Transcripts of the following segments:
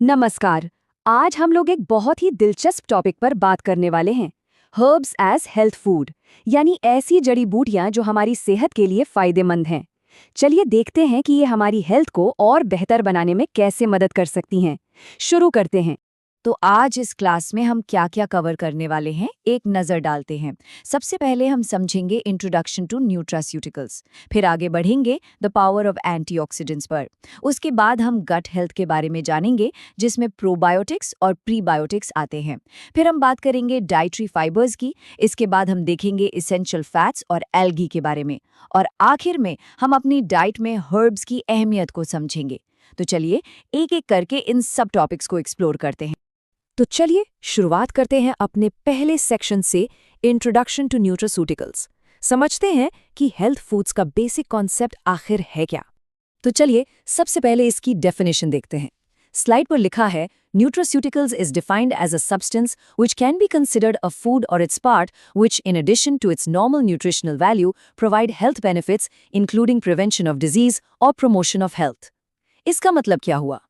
नमस्कार। आज हम लोग एक बहुत ही दिलचस्प टॉपिक पर बात करने वाले हैं। हर्ब्स एज हेल्थ फूड, यानी ऐसी जड़ी बूटियां जो हमारी सेहत के लिए फायदेमंद हैं। चलिए देखते हैं कि ये हमारी हेल्थ को और बेहतर बनाने में कैसे मदद कर सकती हैं। शुरू करते हैं। तो आज इस क्लास में हम क्या क्या कवर करने वाले हैं, एक नज़र डालते हैं। सबसे पहले हम समझेंगे इंट्रोडक्शन टू न्यूट्रास्यूटिकल्स, फिर आगे बढ़ेंगे द पावर ऑफ एंटीऑक्सीडेंट्स पर। उसके बाद हम गट हेल्थ के बारे में जानेंगे, जिसमें प्रोबायोटिक्स और प्रीबायोटिक्स आते हैं। फिर हम बात करेंगे डाइटरी फाइबर्स की। इसके बाद हम देखेंगे इसेंशियल फैट्स और एल्गी के बारे में। और आखिर में हम अपनी डाइट में हर्ब्स की अहमियत को समझेंगे। तो चलिए एक एक करके इन सब टॉपिक्स को एक्सप्लोर करते हैं। तो चलिए शुरुआत करते हैं अपने पहले सेक्शन से, इंट्रोडक्शन टू न्यूट्रास्यूटिकल्स। समझते हैं कि हेल्थ फूड्स का बेसिक कॉन्सेप्ट आखिर है क्या। तो चलिए सबसे पहले इसकी डेफिनेशन देखते हैं। स्लाइड पर लिखा है, nutraceuticals is defined as a substance which can be considered a food or its part which, in addition to its normal nutritional value, provide health benefits including prevention of disease or promotion of health। इसका मतलब क्या हुआ?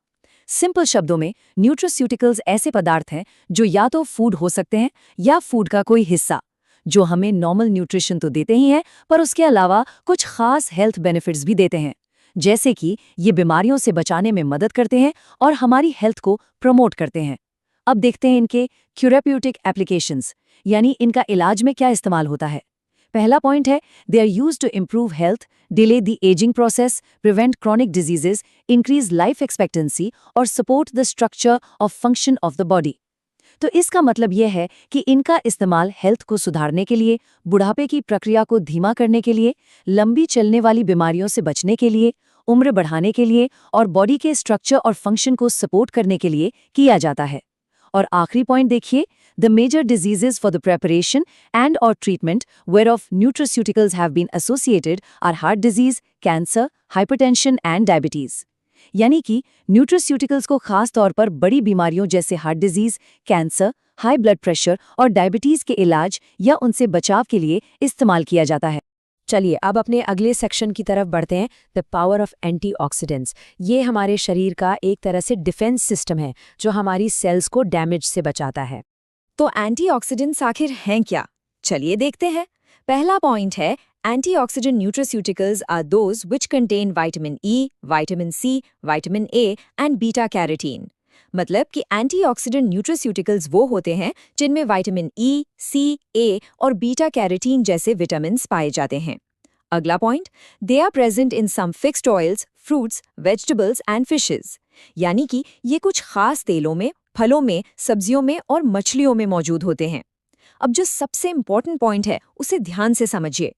Simple शब्दों में, nutraceuticals ऐसे पदार्थ हैं जो या तो फूड हो सकते हैं या फूड का कोई हिस्सा, जो हमें नॉर्मल न्यूट्रिशन तो देते ही हैं, पर उसके अलावा कुछ खास हेल्थ बेनिफिट्स भी देते हैं। जैसे कि ये बीमारियों से बचाने में मदद करते हैं और हमारी हेल्थ को प्रमोट करते हैं। अब देखते हैं इनके थेरेप्यूटिक एप्लीकेशंस, यानी इनका इलाज में क्या इस्तेमाल होता है। पहला पॉइंट है, they are used to improve health, delay the aging process, prevent chronic diseases, increase life expectancy और support the structure of function of the body. तो इसका मतलब यह है कि इनका इस्तेमाल हेल्थ को सुधारने के लिए, बुढ़ापे की प्रक्रिया को धीमा करने के लिए, लंबी चलने वाली बीमारियों से बचने के लिए, उम्र बढ़ाने के लिए और बॉडी के स्ट्रक्चर और फंक्शन को सपोर्ट करने के लिए किया जाता है। और आखिरी पॉइंट देखिए, the major diseases for the preparation and or treatment where of nutraceuticals have been associated are heart disease, cancer, hypertension and diabetes. यानी कि न्यूट्रास्यूटिकल्स को खास तौर पर बड़ी बीमारियों जैसे heart disease, cancer, high blood pressure और डायबिटीज के इलाज या उनसे बचाव के लिए इस्तेमाल किया जाता है। चलिए अब अपने अगले सेक्शन की तरफ बढ़ते हैं, द पावर ऑफ एंटीऑक्सीडेंट्स। ये हमारे शरीर का एक तरह से डिफेंस सिस्टम है जो हमारी सेल्स को डैमेज से बचाता है। तो एंटीऑक्सीडेंट्स आखिर हैं क्या? चलिए देखते हैं। पहला पॉइंट है, antioxidant nutraceuticals are those which contain vitamin E, vitamin C, vitamin A and beta carotene. मतलब कि एंटीऑक्सीडेंट न्यूट्रास्यूटिकल्स वो होते हैं जिनमें विटामिन ई, सी, ए और बीटा कैरोटीन जैसे विटामिन्स पाए जाते हैं। अगला point, they are present in some fixed oils, fruits, vegetables and fishes. यानी कि ये कुछ खास तेलों में, फलों में, सब्जियों में और मछलियों में मौजूद होते हैं। अब जो सबसे इंपॉर्टेंट पॉइंट है उसे ध्यान से समझिए।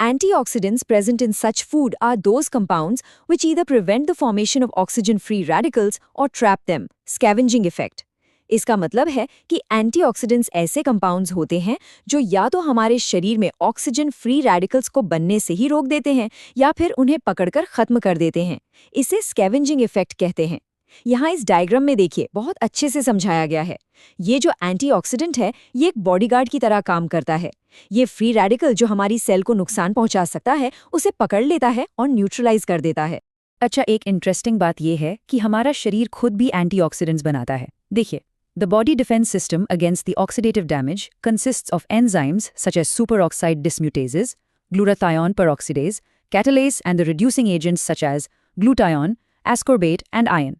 Antioxidants present in such food are those compounds which either prevent the formation of oxygen-free radicals or trap them, scavenging effect। इसका मतलब है कि एंटीऑक्सीडेंट्स ऐसे कंपाउंड्स होते हैं जो या तो हमारे शरीर में ऑक्सीजन फ्री रेडिकल्स को बनने से ही रोक देते हैं या फिर उन्हें पकड़कर खत्म कर देते हैं। इसे स्कैवेंजिंग इफेक्ट कहते हैं। यहाँ इस डायग्राम में देखिए, बहुत अच्छे से समझाया गया है। ये जो एंटीऑक्सीडेंट है, ये एक बॉडीगार्ड की तरह काम करता है। ये फ्री रेडिकल जो हमारी सेल को नुकसान पहुंचा सकता है, उसे पकड़ लेता है और न्यूट्रलाइज कर देता है। अच्छा, एक इंटरेस्टिंग बात यह है कि हमारा शरीर खुद भी एंटीऑक्सीडेंट्स बनाता है। देखिए, the body defence system against the oxidative damage consists of enzymes such as superoxide dismutases, glutathione peroxidase, catalase and the reducing agents such as glutathione, ascorbate and ion.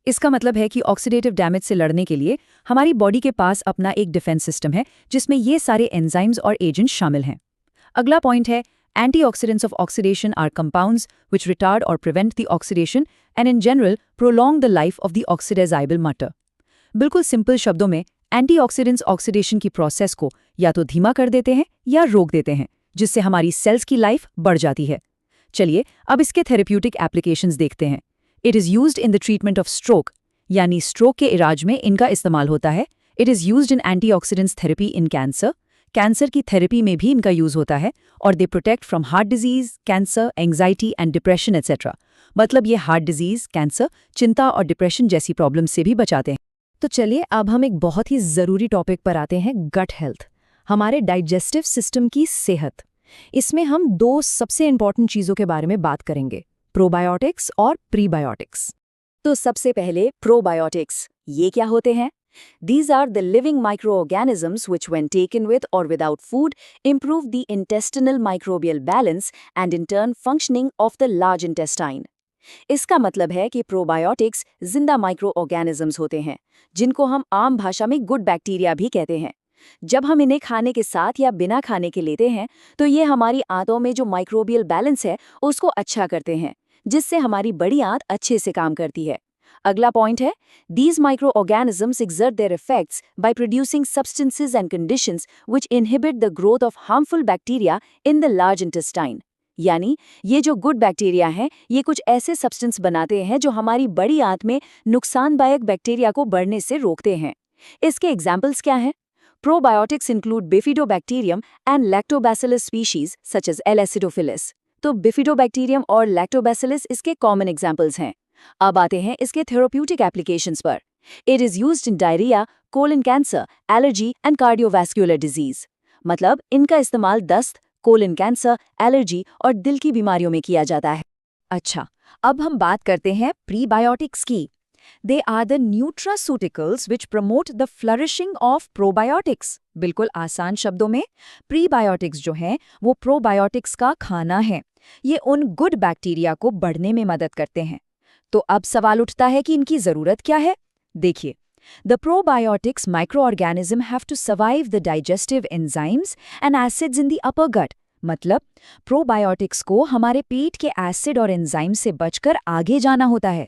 इसका मतलब है कि ऑक्सीडेटिव डैमेज से लड़ने के लिए हमारी बॉडी के पास अपना एक डिफेंस सिस्टम है जिसमें ये सारे एंजाइम्स और एजेंट्स शामिल हैं। अगला पॉइंट है, antioxidants of oxidation are compounds which retard or prevent the oxidation and in general prolong the life of the oxidizable matter. बिल्कुल सिंपल शब्दों में, एंटीऑक्सीडेंट्स ऑक्सीडेशन की प्रोसेस को या तो धीमा कर देते हैं या रोक देते हैं, जिससे हमारी सेल्स की लाइफ बढ़ जाती है। चलिए अब इसके थेरेप्यूटिक एप्लीकेशंस देखते हैं। It is used in the treatment of stroke, यानी स्ट्रोक के इलाज में इनका इस्तेमाल होता है। It is used in antioxidants therapy in cancer, cancer की थेरेपी में भी इनका यूज होता है। और they protect from heart disease, cancer, anxiety and depression etcetera. मतलब ये हार्ट डिजीज, कैंसर, चिंता और डिप्रेशन जैसी प्रॉब्लम से भी बचाते हैं। तो चलिए अब हम एक बहुत ही ज़रूरी टॉपिक पर आते हैं, गट हेल्थ, हमारे डाइजेस्टिव सिस्टम की सेहत। इसमें हम दो सबसे इंपॉर्टेंट चीज़ों के बारे में बात करेंगे, प्रोबायोटिक्स और प्रीबायोटिक्स। तो सबसे पहले प्रोबायोटिक्स, ये क्या होते हैं? These are the living microorganisms which when taken with or without food improve the intestinal microbial balance and in turn functioning of the large intestine. इसका मतलब है कि प्रोबायोटिक्स जिंदा माइक्रो ऑर्गेनिजम्स होते हैं जिनको हम आम भाषा में गुड बैक्टीरिया भी कहते हैं। जब हम इन्हें खाने के साथ या बिना खाने के लेते हैं तो ये हमारी आंतों में जो माइक्रोबियल बैलेंस है उसको अच्छा करते हैं, जिससे हमारी बड़ी आंत अच्छे से काम करती है। अगला पॉइंट है, these microorganisms exert their effects by producing substances and conditions which inhibit the growth of harmful bacteria in the large intestine. यानी ये जो गुड बैक्टीरिया हैं ये कुछ ऐसे सब्सटेंस बनाते हैं जो हमारी बड़ी आंत में नुकसानदायक बैक्टीरिया को बढ़ने से रोकते हैं। इसके एग्जाम्पल्स क्या हैं? Probiotics include Bifidobacterium and Lactobacillus species such as L. acidophilus. तो Bifidobacterium और Lactobacillus इसके कॉमन एग्जाम्पल्स हैं। अब आते हैं इसके थेराप्यूटिक एप्लीकेशंस पर। It is used in diarrhea, colon cancer, allergy and cardiovascular disease. मतलब इनका इस्तेमाल दस्त, कोलन कैंसर, एलर्जी और दिल की बीमारियों में किया जाता है। अच्छा, अब हम बात करते हैं प्रीबायोटिक्स की। They are the nutraceuticals which promote the flourishing of probiotics. बिल्कुल आसान शब्दों में, प्रीबायोटिक्स जो हैं वो प्रोबायोटिक्स का खाना है। ये उन गुड बैक्टीरिया को बढ़ने में मदद करते हैं। तो अब सवाल उठता है कि इनकी ज़रूरत क्या है? देखिए, The probiotics microorganism have to survive the digestive enzymes and acids in the upper gut. मतलब प्रोबायोटिक्स को हमारे पेट के एसिड और एंजाइम से बचकर आगे जाना होता है।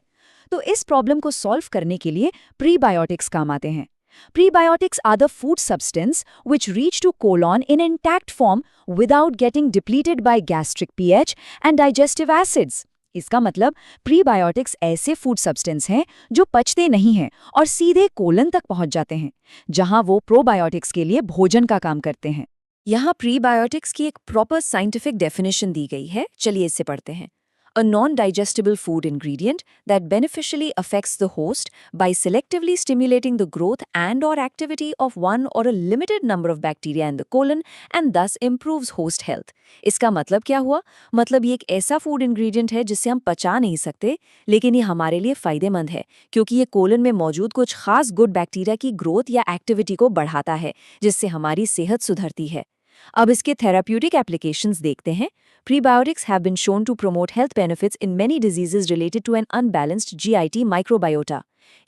तो इस प्रॉब्लम को सॉल्व करने के लिए प्रीबायोटिक्स काम आते हैं। Prebiotics are the food substance which reach to colon in intact form without getting depleted by gastric pH and digestive acids. इसका मतलब प्रीबायोटिक्स ऐसे फूड सब्सटेंस हैं जो पचते नहीं हैं और सीधे कोलन तक पहुंच जाते हैं, जहां वो प्रोबायोटिक्स के लिए भोजन का काम करते हैं। यहाँ प्रीबायोटिक्स की एक प्रॉपर साइंटिफिक डेफिनेशन दी गई है, चलिए इससे पढ़ते हैं। A non-digestible food ingredient that beneficially affects the host by selectively stimulating the growth and or activity of one or a limited number of bacteria in the colon and thus improves host health. इसका मतलब क्या हुआ? मतलब ये एक ऐसा food ingredient है जिसे हम पचा नहीं सकते, लेकिन ये हमारे लिए फायदेमंद है क्योंकि ये कोलन में मौजूद कुछ खास गुड बैक्टीरिया की ग्रोथ या एक्टिविटी को बढ़ाता है, जिससे हमारी सेहत सुधरती है। अब इसके थेराप्यूटिक एप्लीकेशंस देखते हैं। Prebiotics have been shown to promote health benefits in many diseases related to an unbalanced GIT microbiota.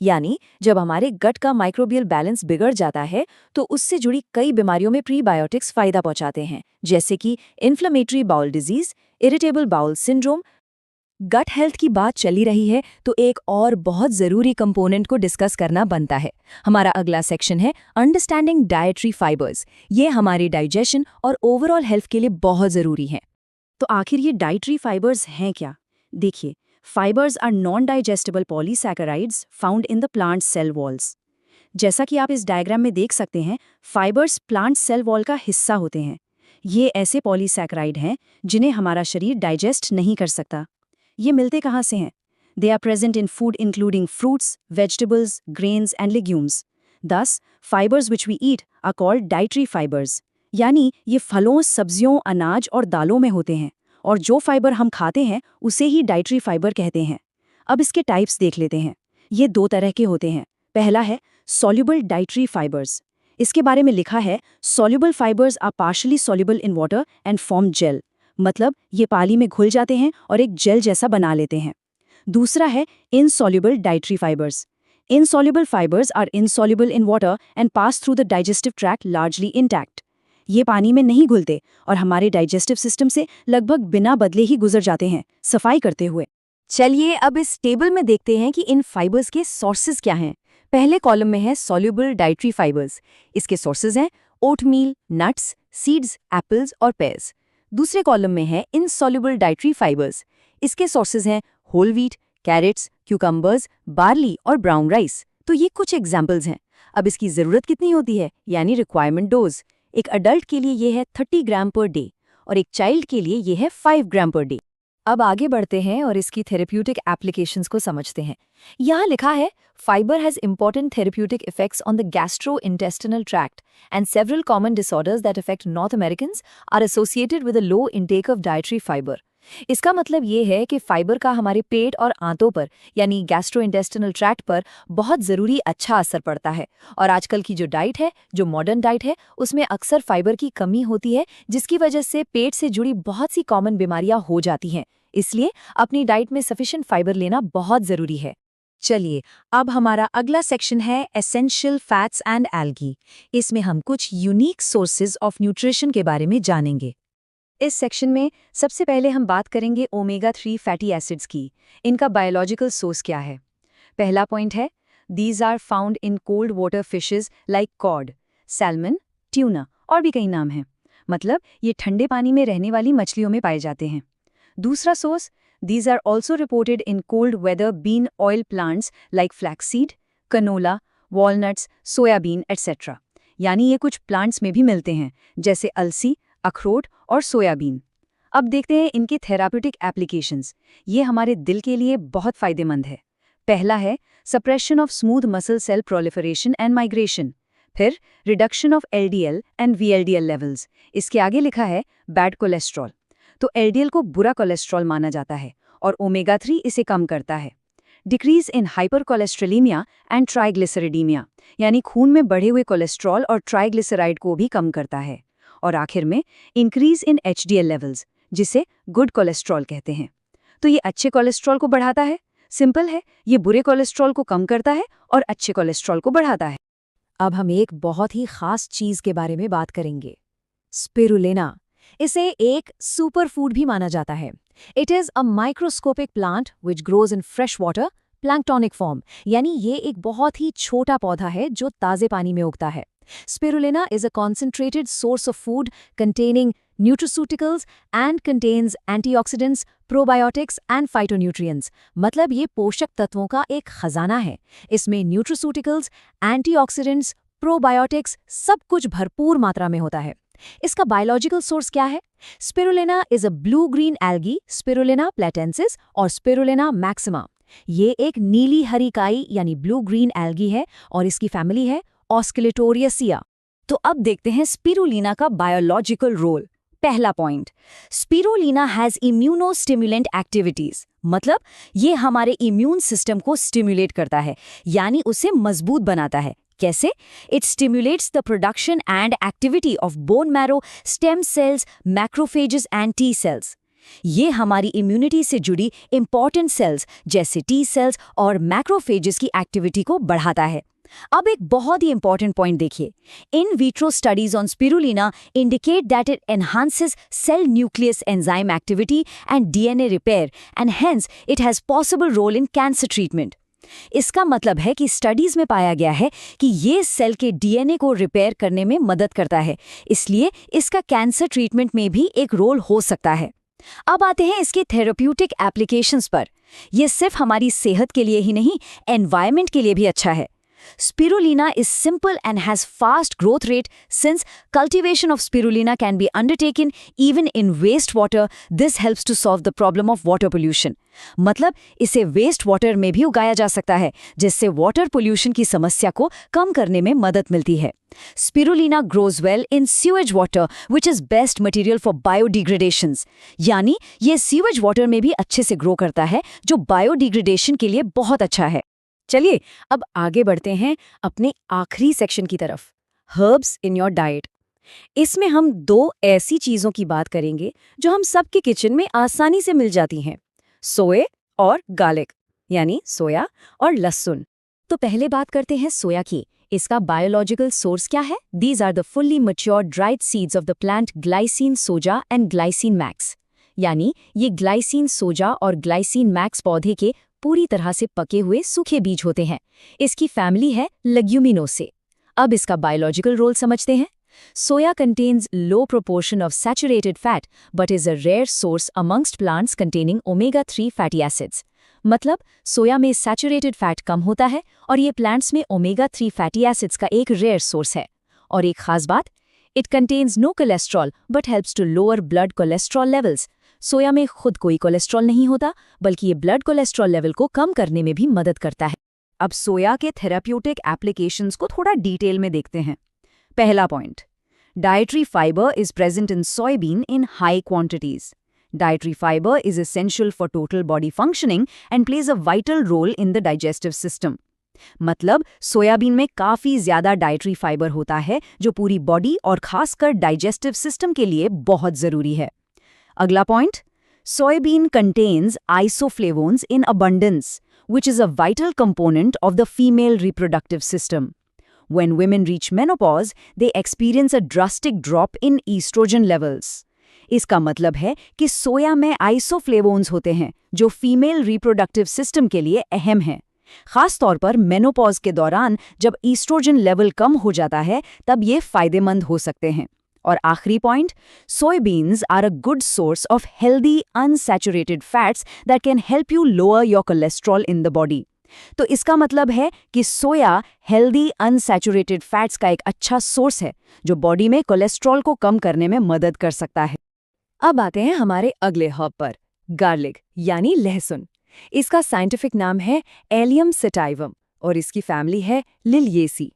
यानी जब हमारे गट का माइक्रोबियल बैलेंस बिगड़ जाता है तो उससे जुड़ी कई बीमारियों में प्रीबायोटिक्स फायदा पहुंचाते हैं, जैसे कि inflammatory bowel disease, irritable bowel syndrome. Gut health की बात चली रही है तो एक और बहुत ज़रूरी कंपोनेंट को डिस्कस करना बनता है। हमारा अगला सेक्शन है अंडरस्टैंडिंग डाइटरी फाइबर्स। ये हमारे डाइजेशन और ओवरऑल हेल्थ के लिए बहुत ज़रूरी हैं। तो आखिर ये डाइटरी फाइबर्स हैं क्या? देखिए, fibers are non digestible polysaccharides found in the plant cell walls. जैसा कि आप इस डायग्राम में देख सकते हैं, फाइबर्स प्लांट सेल वॉल का हिस्सा होते हैं। ये ऐसे पॉलीसैकेराइड हैं जिन्हें हमारा शरीर डाइजेस्ट नहीं कर सकता। ये मिलते कहाँ से हैं? They are present in food including fruits, vegetables, grains and legumes. Thus, fibers which we eat are called dietary fibers. यानी ये फलों, सब्जियों, अनाज और दालों में होते हैं और जो फाइबर हम खाते हैं उसे ही डाइटरी फाइबर कहते हैं। अब इसके टाइप्स देख लेते हैं। ये दो तरह के होते हैं। पहला है soluble dietary fibers. इसके बारे में लिखा है soluble fibers are partially soluble in water and form gel. मतलब ये पानी में घुल जाते हैं और एक जेल जैसा बना लेते हैं। दूसरा है insoluble dietary fibers. Insoluble fibers are insoluble in water and pass through the digestive tract largely intact. ये पानी में नहीं घुलते और हमारे डाइजेस्टिव सिस्टम से लगभग बिना बदले ही गुजर जाते हैं, सफाई करते हुए। चलिए अब इस टेबल में देखते हैं कि इन फाइबर्स के सोर्सेज क्या हैं। पहले कॉलम में है soluble dietary fibers. इसके सोर्सेज हैं ओटमील, नट्स, सीड्स, एप्पल्स और पेयर्स। दूसरे कॉलम में है insoluble dietary fibers. इसके सोर्सेज हैं whole wheat, carrots, cucumbers, barley और ब्राउन राइस। तो ये कुछ एग्जाम्पल्स हैं। अब इसकी ज़रूरत कितनी होती है, यानी रिक्वायरमेंट डोज। एक अडल्ट के लिए ये है 30 ग्राम पर डे और एक चाइल्ड के लिए ये है 5 ग्राम पर डे। अब आगे बढ़ते हैं और इसकी थेरेप्यूटिक एप्लीकेशंस को समझते हैं। यहाँ लिखा है fiber has important therapeutic effects on the gastrointestinal tract and several common disorders that affect North Americans are associated with a low intake of dietary fiber. इसका मतलब ये है कि फाइबर का हमारे पेट और आंतों पर यानी गैस्ट्रोइंटेस्टिनल ट्रैक्ट पर बहुत ज़रूरी अच्छा असर पड़ता है। और आजकल की जो डाइट है, जो मॉडर्न डाइट है, उसमें अक्सर फाइबर की कमी होती है, जिसकी वजह से पेट से जुड़ी बहुत सी कॉमन बीमारियां हो जाती हैं। इसलिए अपनी डाइट में सफिशिएंट फाइबर लेना बहुत ज़रूरी है। चलिए, अब हमारा अगला सेक्शन है एसेंशियल फैट्स एंड एल्गी। इसमें हम कुछ यूनिक सोर्सेज ऑफ न्यूट्रिशन के बारे में जानेंगे। इस सेक्शन में सबसे पहले हम बात करेंगे ओमेगा 3 फैटी एसिड्स की। इनका बायोलॉजिकल सोर्स क्या है? पहला पॉइंट है, these are found in cold water fishes like cod, salmon, tuna और भी कई नाम हैं। मतलब ये ठंडे पानी में रहने वाली मछलियों में पाए जाते हैं। दूसरा source, these are also reported in cold weather bean oil plants like flaxseed, canola, walnuts, soyabean etc. यानी ये कुछ प्लांट्स में भी मिलते हैं, जैसे अलसी, अखरोट और सोयाबीन। अब देखते हैं इनके थेराप्यूटिक एप्लीकेशंस। ये हमारे दिल के लिए बहुत फायदेमंद है। पहला है suppression of smooth muscle cell proliferation and migration. फिर reduction of LDL and VLDL levels. इसके आगे लिखा है बैड कोलेस्ट्रॉल। तो LDL को बुरा कोलेस्ट्रॉल माना जाता है और ओमेगा 3 इसे कम करता है। डिक्रीज इन हाइपरकोलेस्ट्रोलीमिया एंड ट्राइग्लिसरिडीमिया, यानी खून में बढ़े हुए कोलेस्ट्रॉल और ट्राइग्लिसराइड को भी कम करता है। और आखिर में इंक्रीज इन HDL लेवल्स, जिसे गुड कोलेस्ट्रॉल कहते हैं। तो ये अच्छे कोलेस्ट्रॉल को बढ़ाता है। सिंपल है, ये बुरे कोलेस्ट्रॉल को कम करता है और अच्छे कोलेस्ट्रॉल को बढ़ाता है। अब हम एक बहुत ही खास चीज के बारे में बात करेंगे, स्पिरुलिना। इसे एक सुपर फूड भी माना जाता है। It is a microscopic plant which grows in fresh water planktonic form, यानी ये एक बहुत ही छोटा पौधा है जो ताजे पानी में उगता है। Spirulina is a concentrated source of food containing nutraceuticals and contains antioxidants, probiotics and phytonutrients। मतलब ये पोषक तत्वों का एक खजाना है। इसमें न्यूट्रास्यूटिकल्स, एंटीऑक्सीडेंट्स, प्रोबायोटिक्स सब कुछ भरपूर मात्रा में होता है। इसका बायोलॉजिकल सोर्स क्या है? Spirulina is a blue green algae, spirulina platensis or spirulina maxima. ये एक नीली हरी काई यानी ब्लू ग्रीन एल्गी है और इसकी फैमिली है ऑस्किलेटोरियसिया। तो अब देखते हैं स्पिरुलिना का बायोलॉजिकल रोल। पहला point, spirulina has immunostimulant activities. मतलब ये हमारे इम्यून सिस्टम को स्टिमुलेट करता है, यानी उसे मजबूत बनाता है। कैसे? It stimulates the production and activity of bone marrow, stem cells, macrophages and T cells. ये हमारी इम्यूनिटी से जुड़ी इंपॉर्टेंट सेल्स जैसे टी सेल्स और मैक्रोफेजेस की एक्टिविटी को बढ़ाता है। अब एक बहुत ही इंपॉर्टेंट पॉइंट देखिए। In vitro studies on spirulina indicate that it enhances cell nucleus enzyme activity and DNA repair and hence it has possible role in cancer treatment. इसका मतलब है कि स्टडीज में पाया गया है कि ये सेल के DNA को रिपेयर करने में मदद करता है, इसलिए इसका कैंसर ट्रीटमेंट में भी एक रोल हो सकता है। अब आते हैं इसके थेरेप्यूटिक एप्लीकेशंस पर। यह सिर्फ हमारी सेहत के लिए ही नहीं, एनवायरनमेंट के लिए भी अच्छा है। Spirulina is simple and has fast growth rate. Since cultivation of spirulina can be undertaken even in wastewater, this helps to solve the problem of water pollution. मतलब इसे वेस्ट वाटर में भी उगाया जा सकता है, जिससे वाटर पोल्यूशन की समस्या को कम करने में मदद मिलती है। Spirulina grows well in sewage water, which is best material for biodegradations. यानी ये सीवेज वाटर में भी अच्छे से ग्रो करता है, जो बायोडिग्रेडेशन के लिए बहुत अच्छा है। चलिए अब आगे बढ़ते हैं अपने आखिरी सेक्शन की तरफ, हर्ब्स इन योर डाइट। इसमें हम दो ऐसी चीज़ों की बात करेंगे जो हम सबके किचन में आसानी से मिल जाती हैं, सोए और गार्लिक, यानी सोया और लहसुन। तो पहले बात करते हैं सोया की। इसका बायोलॉजिकल सोर्स क्या है? These are the fully matured dried seeds of the plant glycine soja and glycine max. यानी ये ग्लाइसिन सोजा और ग्लाइसिन मैक्स पौधे के पूरी तरह से पके हुए सूखे बीज होते हैं। इसकी फैमिली है लेग्यूमिनोसे। अब इसका बायोलॉजिकल रोल समझते हैं। सोया contains low proportion of saturated fat but is a rare source amongst plants containing omega-3 fatty acids। मतलब सोया में सैचुरेटेड फैट कम होता है और ये प्लांट्स में ओमेगा-3 फैटी एसिड्स का एक रेयर सोर्स है। और एक खास बात, it contains no cholesterol but helps to lower blood cholesterol levels. Soya में खुद कोई कोलेस्ट्रॉल नहीं होता, बल्कि ये ब्लड कोलेस्ट्रॉल लेवल को कम करने में भी मदद करता है। अब सोया के थेराप्यूटिक एप्लीकेशंस को थोड़ा डिटेल में देखते हैं। पहला point, dietary fibre is present in soybean in high quantities. Dietary fiber is essential for total body functioning and plays a vital role in the digestive system. मतलब सोयाबीन में काफी ज्यादा डाइटरी फाइबर होता है जो पूरी बॉडी और खासकर डाइजेस्टिव सिस्टम के लिए बहुत जरूरी है। अगला point, soybean contains isoflavones in abundance, which is a vital component of the female reproductive system. When women reach menopause, they experience a drastic drop in estrogen levels. इसका मतलब है कि सोया में आइसोफ्लेवोन्स होते हैं जो फीमेल रिप्रोडक्टिव सिस्टम के लिए अहम हैं। खास तौर पर मेनोपॉज के दौरान जब ईस्ट्रोजन लेवल कम हो जाता है तब ये फायदेमंद हो सकते हैं। और आखिरी point, soybeans are a good source of healthy unsaturated fats that can help you lower your cholesterol in the body. तो इसका मतलब है कि सोया हेल्दी अनसैचुरेटेड फैट्स का एक अच्छा सोर्स है जो बॉडी में कोलेस्ट्रॉल को कम करने में मदद कर सकता है। अब आते हैं हमारे अगले हर्ब पर, गार्लिक यानी लहसुन। इसका साइंटिफिक नाम है एलियम सेटाइवम और इसकी फैमिली है Liliaceae.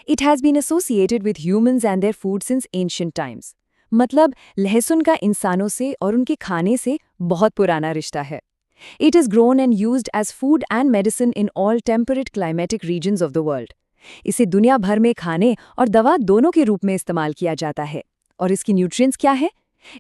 It has been associated with humans and their food since ancient times. मतलब लहसुन का इंसानों से और उनके खाने से बहुत पुराना रिश्ता है। It is grown and used as food and medicine in all temperate climatic regions of the world. इसे दुनिया भर में खाने और दवा दोनों के रूप में इस्तेमाल किया जाता है। और इसकी न्यूट्रिएंट्स क्या है?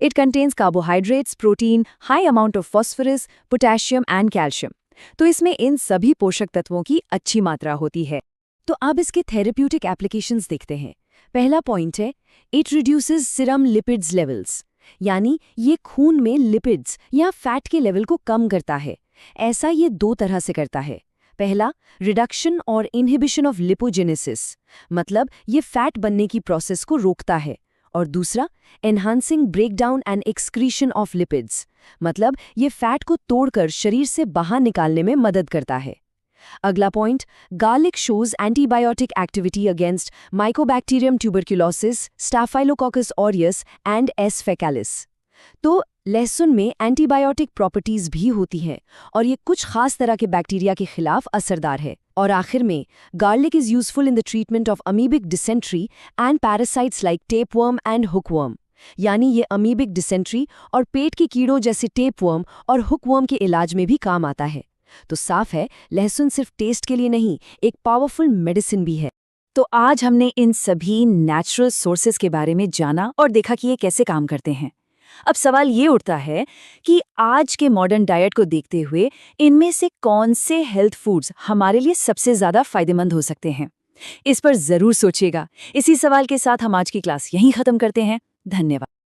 It contains carbohydrates, protein, high amount of phosphorus, potassium and calcium. तो इसमें इन सभी पोषक तत्वों की अच्छी मात्रा होती है। तो अब इसके थेरेप्यूटिक एप्लीकेशंस देखते हैं। पहला पॉइंट है, it reduces serum lipids levels, यानी ये खून में लिपिड्स या फैट के लेवल को कम करता है। ऐसा ये दो तरह से करता है। पहला, रिडक्शन और इनहिबिशन ऑफ लिपोजेनेसिस, मतलब ये फैट बनने की प्रोसेस को रोकता है। और दूसरा, enhancing breakdown and excretion of lipids, मतलब ये फैट को तोड़कर शरीर से बाहर निकालने में मदद करता है। अगला point, garlic shows antibiotic activity against mycobacterium tuberculosis, staphylococcus aureus and S faecalis. तो लहसुन में एंटीबायोटिक प्रॉपर्टीज भी होती हैं और ये कुछ खास तरह के बैक्टीरिया के खिलाफ असरदार है। और आखिर में, garlic is useful in the treatment of amoebic dysentery and parasites like tapeworm and hookworm, यानी ये अमीबिक डिसेंट्री और पेट के कीड़ों जैसे टेपवर्म और हुकवर्म के इलाज में भी काम आता है। तो साफ है, लहसुन सिर्फ टेस्ट के लिए नहीं, एक पावरफुल मेडिसिन भी है। तो आज हमने इन सभी नेचुरल सोर्सेज के बारे में जाना और देखा कि ये कैसे काम करते हैं। अब सवाल ये उठता है कि आज के मॉडर्न डाइट को देखते हुए इनमें से कौन से हेल्थ फूड्स हमारे लिए सबसे ज्यादा फायदेमंद हो सकते हैं। इस पर जरूर सोचिएगा। इसी सवाल के साथ हम आज की क्लास यहीं खत्म करते हैं। धन्यवाद।